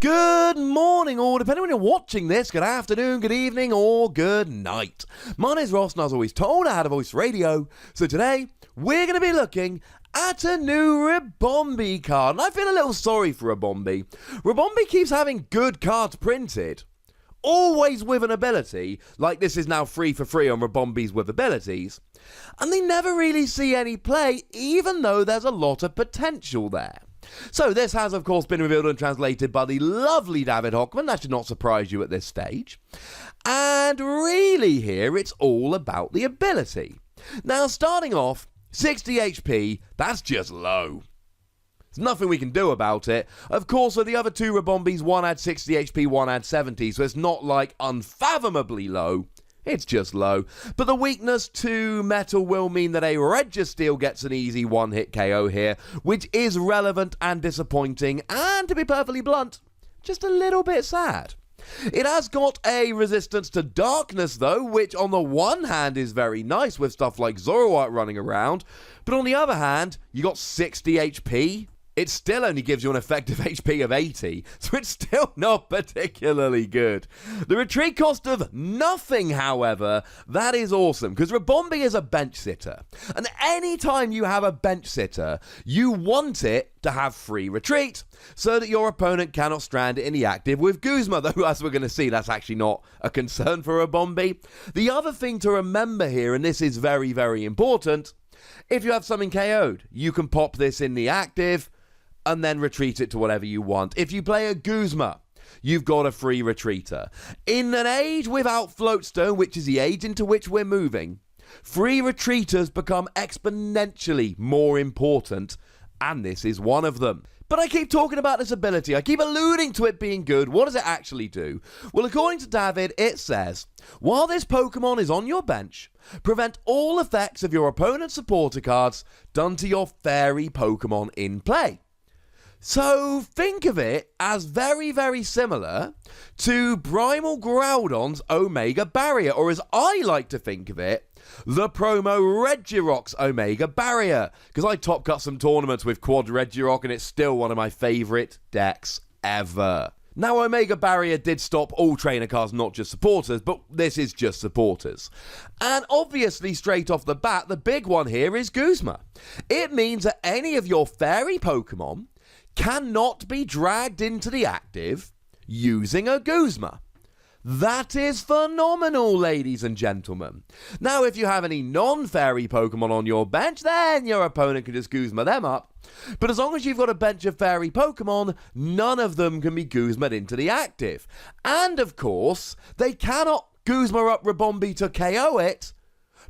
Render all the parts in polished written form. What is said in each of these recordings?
Good morning, or depending when you're watching this, good afternoon, good evening, or good night. My name's Ross, and as always told, I had a voice radio. So today, we're going to be looking at a new Ribombee card. And I feel a little sorry for Ribombee. Ribombee keeps having good cards printed, always with an ability, like this is now free for free on Ribombees with abilities. And they never really see any play, even though there's a lot of potential there. So this has, of course, been revealed and translated by the lovely David Hochmann. That should not surprise you at this stage. And really here, it's all about the ability. Now, starting off, 60 HP, that's just low. There's nothing we can do about it. Of course, for the other two Ribombees, one had 60 HP, one had 70, so it's not like unfathomably low. It's just low. But the weakness to metal will mean that a Registeel gets an easy one-hit KO here, which is relevant and disappointing, and to be perfectly blunt, just a little bit sad. It has got a resistance to darkness, though, which on the one hand is very nice with stuff like Zoroark running around, but on the other hand, you got 60 HP. It still only gives you an effective HP of 80, so it's still not particularly good. The retreat cost of nothing, however, that is awesome, because Ribombee is a bench sitter. And any time you have a bench sitter, you want it to have free retreat, so that your opponent cannot strand it in the active with Guzma, though as we're going to see, that's actually not a concern for Ribombee. The other thing to remember here, and this is very, very important, if you have something KO'd, you can pop this in the active, and then retreat it to whatever you want. If you play a Guzma, you've got a free retreater. In an age without Floatstone, which is the age into which we're moving, free retreaters become exponentially more important, and this is one of them. But I keep talking about this ability. I keep alluding to it being good. What does it actually do? Well, according to David, it says, while this Pokemon is on your bench, prevent all effects of your opponent's supporter cards done to your fairy Pokemon in play. So think of it as very, very similar to Primal Groudon's Omega Barrier, or as I like to think of it, the promo Regirock's Omega Barrier, because I top cut some tournaments with Quad Regirock and it's still one of my favourite decks ever. Now, Omega Barrier did stop all trainer cards, not just supporters, but this is just supporters. And obviously, straight off the bat, the big one here is Guzma. It means that any of your fairy Pokemon cannot be dragged into the active using a Guzma. That is phenomenal, ladies and gentlemen. Now, if you have any non-fairy Pokemon on your bench, then your opponent can just Guzma them up. But as long as you've got a bench of fairy Pokemon, none of them can be Guzma'd into the active. And of course, they cannot Guzma up Ribombee to KO it,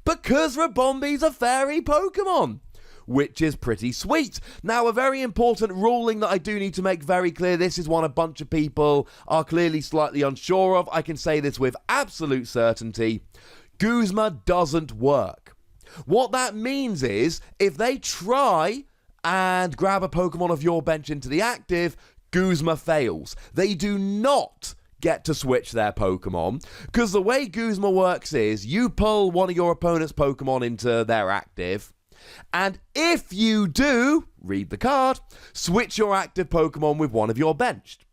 because Ribombee's a fairy Pokemon, which is pretty sweet. Now, a very important ruling that I do need to make very clear, this is one a bunch of people are clearly slightly unsure of. I can say this with absolute certainty. Guzma doesn't work. What that means is, if they try and grab a Pokemon of your bench into the active, Guzma fails. They do not get to switch their Pokemon, because the way Guzma works is, you pull one of your opponent's Pokemon into their active, and if you do, read the card, switch your active Pokemon with one of your benched.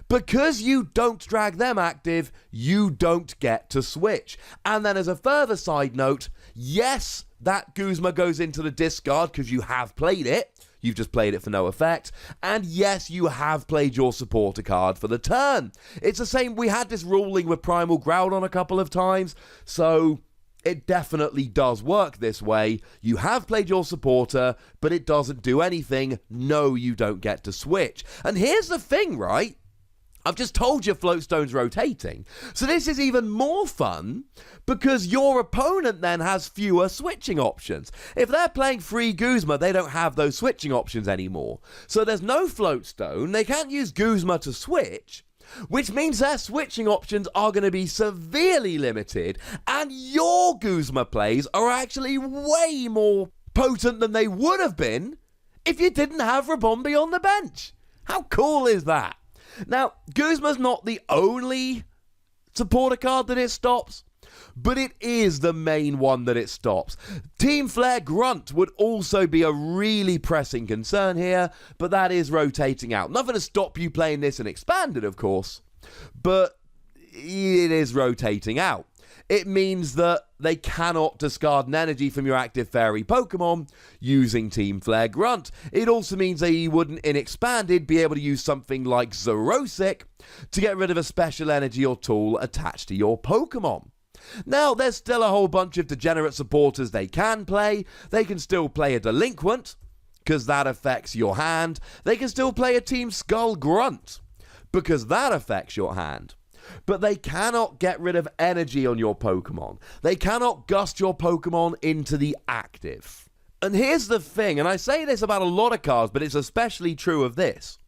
Because you don't drag them active, you don't get to switch. And then as a further side note, yes, that Guzma goes into the discard because you have played it. You've just played it for no effect. And yes, you have played your supporter card for the turn. It's the same, we had this ruling with Primal Groudon a couple of times, so it definitely does work this way. You have played your supporter, but it doesn't do anything. No, you don't get to switch. And here's the thing, right? I've just told you Floatstone's rotating. So this is even more fun because your opponent then has fewer switching options. If they're playing free Guzma, they don't have those switching options anymore. So there's no Floatstone. They can't use Guzma to switch, which means their switching options are going to be severely limited, and your Guzma plays are actually way more potent than they would have been if you didn't have Ribombee on the bench. How cool is that? Now, Guzma's not the only supporter card that it stops. but it is the main one that it stops. Team Flare Grunt would also be a really pressing concern here, but that is rotating out. Nothing to stop you playing this in Expanded, of course, but it is rotating out. It means that they cannot discard an energy from your active fairy Pokemon using Team Flare Grunt. It also means that you wouldn't, in Expanded, be able to use something like Zerosic to get rid of a special energy or tool attached to your Pokemon. Now, there's still a whole bunch of degenerate supporters they can play. They can still play a Delinquent, because that affects your hand. They can still play a Team Skull Grunt, because that affects your hand. But they cannot get rid of energy on your Pokemon. They cannot gust your Pokemon into the active. And here's the thing, and I say this about a lot of cards, but it's especially true of this.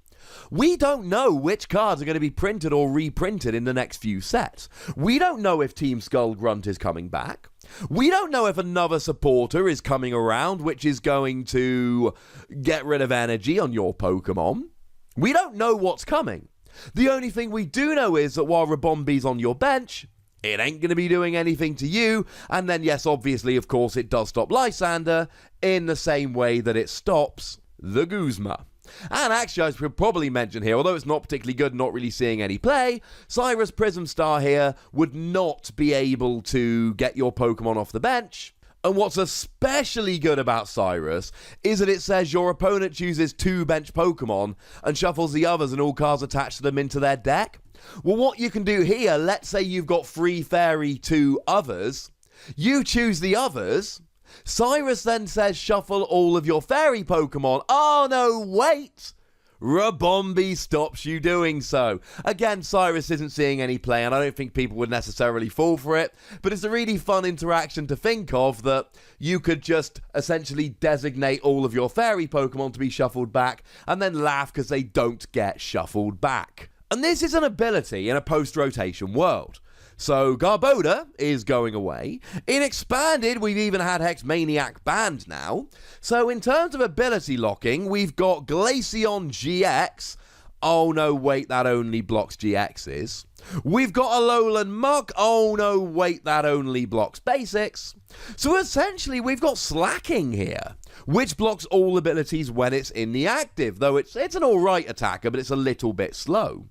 We don't know which cards are going to be printed or reprinted in the next few sets. We don't know if Team Skull Grunt is coming back. We don't know if another supporter is coming around, which is going to get rid of energy on your Pokemon. We don't know what's coming. The only thing we do know is that while Ribombee's on your bench, it ain't going to be doing anything to you. And then, yes, obviously, of course, it does stop Lysander in the same way that it stops the Guzma. And actually, I should probably mention here, although it's not particularly good, not really seeing any play, Cyrus Prism Star here would not be able to get your Pokemon off the bench. And what's especially good about Cyrus is that it says your opponent chooses 2 bench Pokemon and shuffles the others and all cards attached to them into their deck. Well, what you can do here, let's say you've got Free Fairy 2 others. You choose the others. Cyrus then says shuffle all of your fairy Pokemon. Oh, no, wait! Ribombee stops you doing so. Again, Cyrus isn't seeing any play, and I don't think people would necessarily fall for it, but it's a really fun interaction to think of, that you could just essentially designate all of your fairy Pokemon to be shuffled back, and then laugh because they don't get shuffled back. And this is an ability in a post-rotation world. So Garbodor is going away. In Expanded, we've even had Hexmaniac banned now. So in terms of ability locking, we've got Glaceon GX. Oh no, wait, that only blocks GXs. We've got Alolan Muck. Oh no, wait, that only blocks basics. So essentially, we've got Slacking here, which blocks all abilities when it's in the active, though it's an alright attacker, but it's a little bit slow.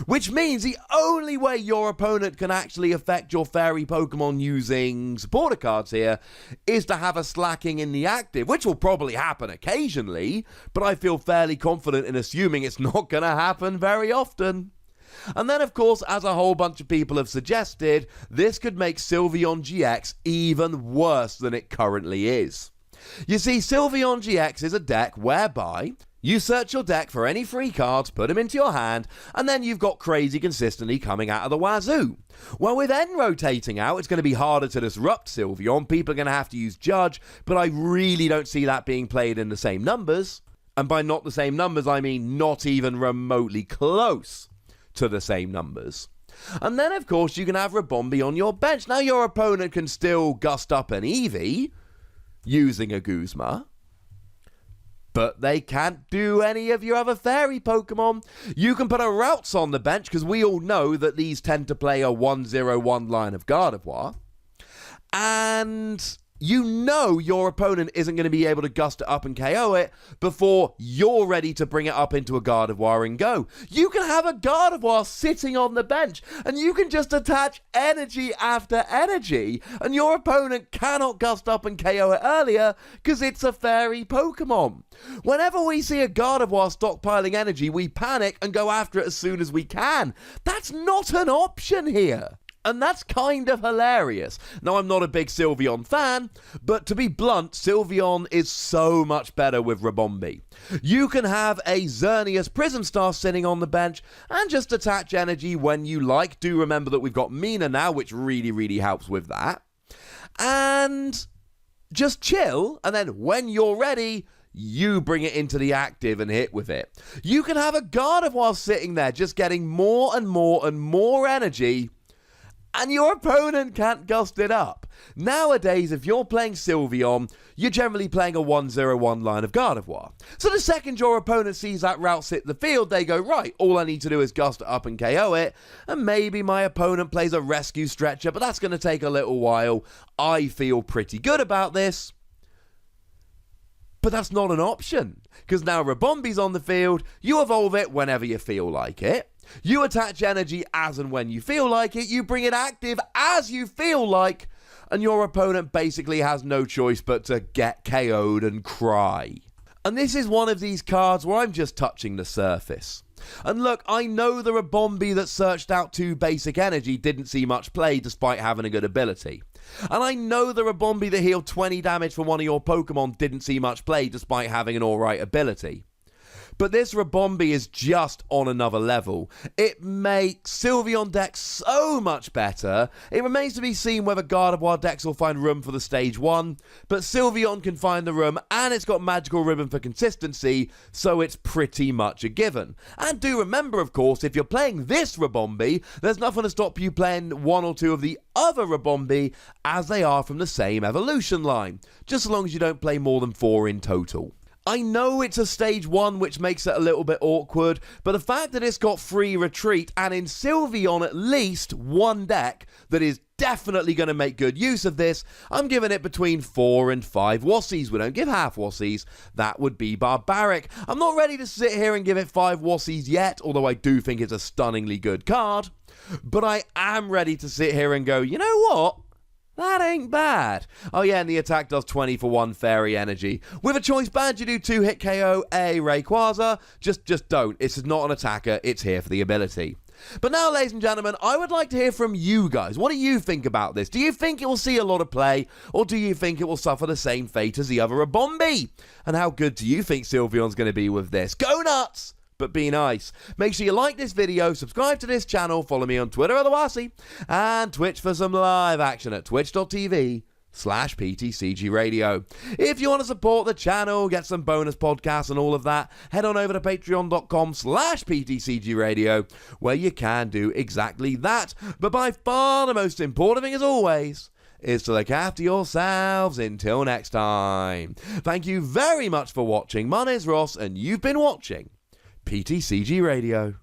Which means the only way your opponent can actually affect your fairy Pokemon using supporter cards here is to have a Slacking in the active, which will probably happen occasionally, but I feel fairly confident in assuming it's not going to happen very often. And then, of course, as a whole bunch of people have suggested, this could make Sylveon GX even worse than it currently is. You see, Sylveon GX is a deck whereby you search your deck for any free cards, put them into your hand, and then you've got crazy consistency coming out of the wazoo. Well, with N rotating out, it's going to be harder to disrupt Sylveon. People are going to have to use Judge, but I really don't see that being played in the same numbers. And by not the same numbers, I mean not even remotely close to the same numbers. And then, of course, you can have Ribombee on your bench. Now, your opponent can still gust up an Eevee using a Guzma, but they can't do any of your other fairy Pokemon. You can put a Routes on the bench, because we all know that these tend to play a 1-0-1 line of Gardevoir. And you know your opponent isn't going to be able to gust it up and KO it before you're ready to bring it up into a Gardevoir and go. You can have a Gardevoir sitting on the bench, and you can just attach energy after energy, and your opponent cannot gust up and KO it earlier because it's a fairy Pokemon. Whenever we see a Gardevoir stockpiling energy, we panic and go after it as soon as we can. That's not an option here. And that's kind of hilarious. Now, I'm not a big Sylveon fan, but to be blunt, Sylveon is so much better with Ribombee. You can have a Xerneas Prism Star sitting on the bench and just attach energy when you like. Do remember that we've got Mina now, which really, really helps with that. And just chill, and then when you're ready, you bring it into the active and hit with it. You can have a Gardevoir sitting there just getting more and more and more energy, and your opponent can't gust it up. Nowadays, if you're playing Sylveon, you're generally playing a 1-0-1 line of Gardevoir. So the second your opponent sees that route sit the field, they go, right, all I need to do is gust it up and KO it, and maybe my opponent plays a rescue stretcher, but that's going to take a little while. I feel pretty good about this. But that's not an option, because now Ribombee's on the field, you evolve it whenever you feel like it. You attach energy as and when you feel like it, you bring it active as you feel like, and your opponent basically has no choice but to get KO'd and cry. And this is one of these cards where I'm just touching the surface. And look, I know the Ribombee that searched out 2 basic energy didn't see much play despite having a good ability. And I know the Ribombee that healed 20 damage from one of your Pokemon didn't see much play despite having an alright ability. But this Ribombee is just on another level. It makes Sylveon decks so much better. It remains to be seen whether Gardevoir decks will find room for the stage 1, but Sylveon can find the room, and it's got Magical Ribbon for consistency, so it's pretty much a given. And do remember, of course, if you're playing this Ribombee, there's nothing to stop you playing 1 or 2 of the other Ribombee, as they are from the same evolution line, just as long as you don't play more than 4 in total. I know it's a stage 1, which makes it a little bit awkward, but the fact that it's got free retreat, and in Sylveon at least one deck that is definitely going to make good use of this, I'm giving it between 4 and 5 Wassies. We don't give half Wassies. That would be barbaric. I'm not ready to sit here and give it 5 Wassies yet, although I do think it's a stunningly good card. But I am ready to sit here and go, you know what? That ain't bad. Oh yeah, and the attack does 20 for 1 fairy energy. With a choice band, you do 2-hit KO, Rayquaza. Just don't. It's not an attacker. It's here for the ability. But now, ladies and gentlemen, I would like to hear from you guys. What do you think about this? Do you think it will see a lot of play, or do you think it will suffer the same fate as the other Ribombee? And how good do you think Sylveon's going to be with this? Go nuts! But be nice. Make sure you like this video, subscribe to this channel, follow me on Twitter @TheWassie, and Twitch for some live action at twitch.tv/PTCGRadio. If you want to support the channel, get some bonus podcasts and all of that, head on over to patreon.com/PTCGRadio, where you can do exactly that. But by far the most important thing, as always, is to look after yourselves until next time. Thank you very much for watching. My name's Ross, and you've been watching PTCG Radio.